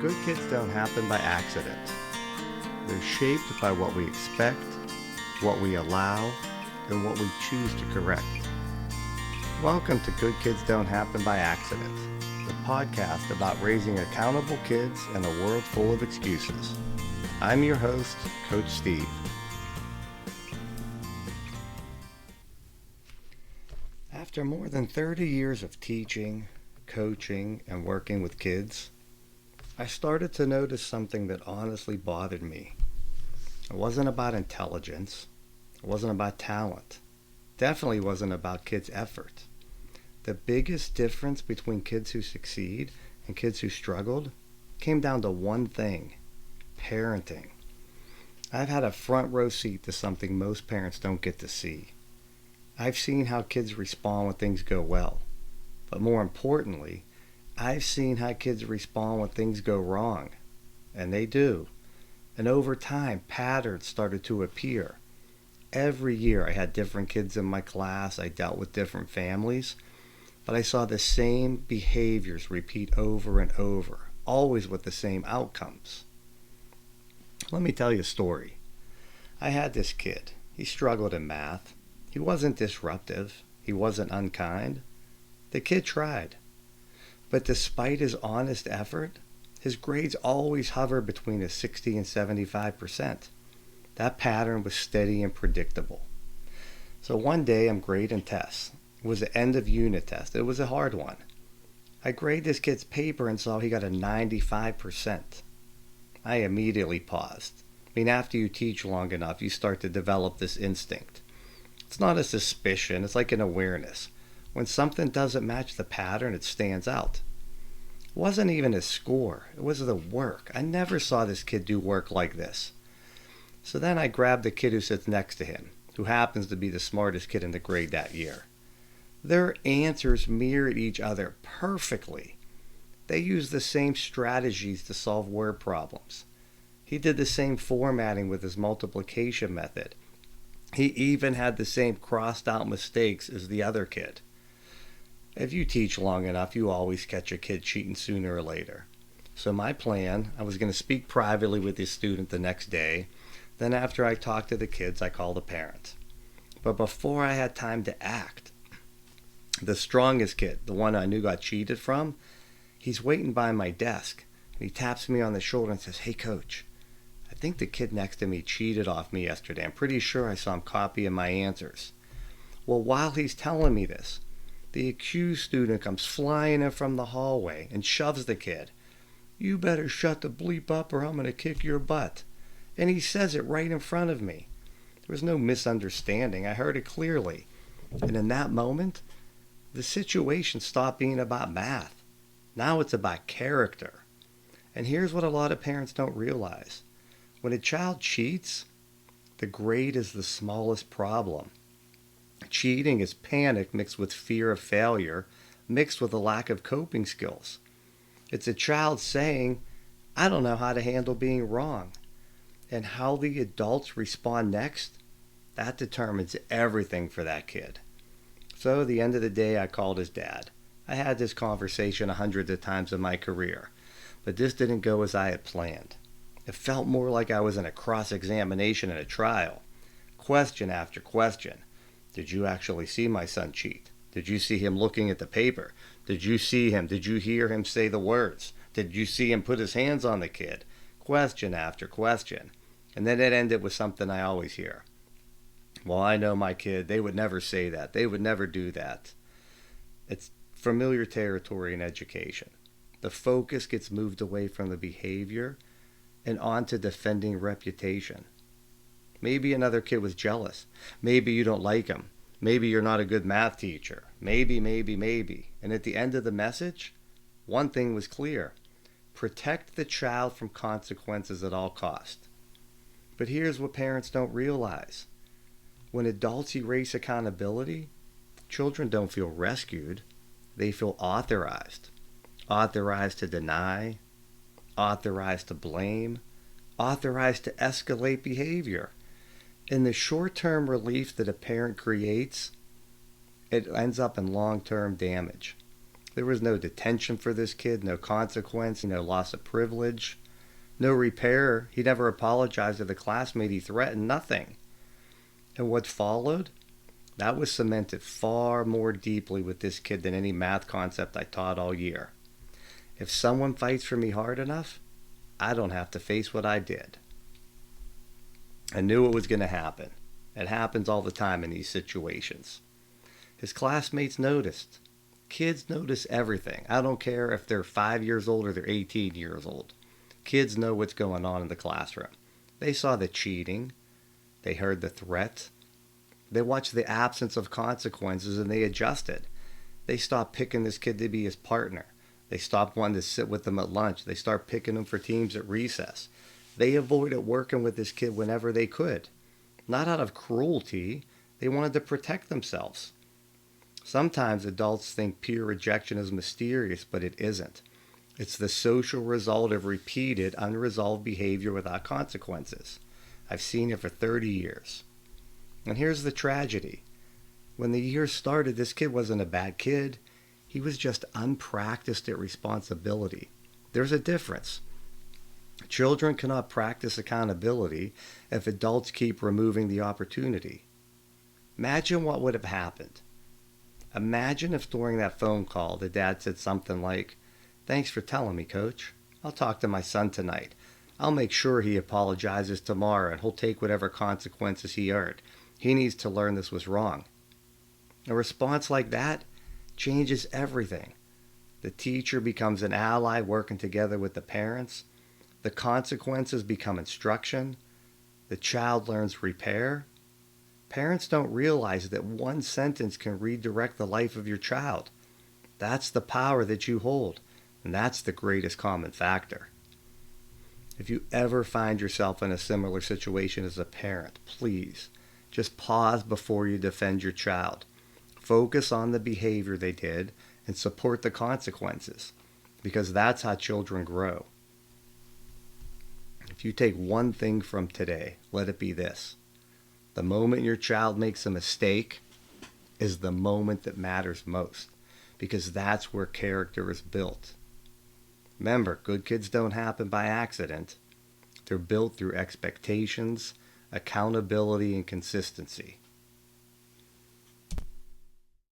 Good kids don't happen by accident. They're shaped by what we expect, what we allow, and what we choose to correct. Welcome to Good Kids Don't Happen by Accident, the podcast about raising accountable kids in a world full of excuses. I'm your host, Coach Steve. After more than 30 years of teaching, coaching, and working with kids, I started to notice something that honestly bothered me. It wasn't about intelligence. It wasn't about talent. Definitely wasn't about kids' effort. The biggest difference between kids who succeed and kids who struggled came down to one thing: parenting. I've had a front row seat to something most parents don't get to see. I've seen how kids respond when things go well. But more importantly, I've seen how kids respond when things go wrong. And they do. And over time, patterns started to appear. Every year I had different kids in my class. I dealt with different families. But I saw the same behaviors repeat over and over, always with the same outcomes. Let me tell you a story. I had this kid. He struggled in math. He wasn't disruptive. He wasn't unkind. The kid tried. But despite his honest effort, his grades always hovered between a 60 and 75%. That pattern was steady and predictable. So one day I'm grading tests. It was the end of unit test. It was a hard one. I graded this kid's paper and saw he got a 95%. I immediately paused. After you teach long enough, you start to develop this instinct. It's not a suspicion, it's like an awareness. When something doesn't match the pattern, it stands out. It wasn't even his score, it was the work. I never saw this kid do work like this. So then I grabbed the kid who sits next to him, who happens to be the smartest kid in the grade that year. Their answers mirrored each other perfectly. They used the same strategies to solve word problems. He did the same formatting with his multiplication method. He even had the same crossed out mistakes as the other kid. If you teach long enough, you always catch a kid cheating sooner or later. So my plan, I was going to speak privately with this student the next day. Then after I talked to the kids, I called the parent. But before I had time to act, the strongest kid, the one I knew got cheated from, he's waiting by my desk. And he taps me on the shoulder and says, "Hey, coach, I think the kid next to me cheated off me yesterday. I'm pretty sure I saw him copying my answers." Well, while he's telling me this, the accused student comes flying in from the hallway and shoves the kid. "You better shut the bleep up or I'm going to kick your butt." And he says it right in front of me. There was no misunderstanding. I heard it clearly. And in that moment, the situation stopped being about math. Now it's about character. And here's what a lot of parents don't realize. When a child cheats, the grade is the smallest problem. Cheating is panic mixed with fear of failure, mixed with a lack of coping skills. It's a child saying, "I don't know how to handle being wrong." And how the adults respond next, that determines everything for that kid. So at the end of the day, I called his dad. I had this conversation hundreds of times in my career, but this didn't go as I had planned. It felt more like I was in a cross-examination in a trial. Question after question. Did you actually see my son cheat? Did you see him looking at the paper? Did you hear him say the words? Did you see him put his hands on the kid? Question after question. And then it ended with something I always hear. "Well, I know my kid. They would never say that. They would never do that." It's familiar territory in education. The focus gets moved away from the behavior and on to defending reputation. Maybe another kid was jealous. Maybe you don't like him. Maybe you're not a good math teacher. Maybe. And at the end of the message, one thing was clear. Protect the child from consequences at all cost. But here's what parents don't realize. When adults erase accountability, children don't feel rescued. They feel authorized. Authorized to deny, authorized to blame, authorized to escalate behavior. And the short-term relief that a parent creates, it ends up in long-term damage. There was no detention for this kid, no consequence, no loss of privilege, no repair. He never apologized to the classmate he threatened, nothing. And what followed? That was cemented far more deeply with this kid than any math concept I taught all year. If someone fights for me hard enough, I don't have to face what I did. I knew it was going to happen. It happens all the time in these situations. His classmates noticed. Kids notice everything. I don't care if they're 5 years old or they're 18 years old. Kids know what's going on in the classroom. They saw the cheating. They heard the threat. They watched the absence of consequences and they adjusted. They stopped picking this kid to be his partner. They stopped wanting to sit with them at lunch. They started picking him for teams at recess. They avoided working with this kid whenever they could. Not out of cruelty. They wanted to protect themselves. Sometimes adults think peer rejection is mysterious, but it isn't. It's the social result of repeated, unresolved behavior without consequences. I've seen it for 30 years. And here's the tragedy. When the year started, this kid wasn't a bad kid. He was just unpracticed at responsibility. There's a difference. Children cannot practice accountability if adults keep removing the opportunity. Imagine what would have happened. Imagine if during that phone call the dad said something like, "Thanks for telling me, Coach. I'll talk to my son tonight. I'll make sure he apologizes tomorrow and he'll take whatever consequences he earned. He needs to learn this was wrong." A response like that changes everything. The teacher becomes an ally working together with the parents. The consequences become instruction. The child learns repair. Parents don't realize that one sentence can redirect the life of your child. That's the power that you hold, and that's the greatest common factor. If you ever find yourself in a similar situation as a parent, please just pause before you defend your child. Focus on the behavior they did and support the consequences, because that's how children grow. If you take one thing from today, let it be this. The moment your child makes a mistake is the moment that matters most, because that's where character is built. Remember, good kids don't happen by accident. They're built through expectations, accountability, and consistency.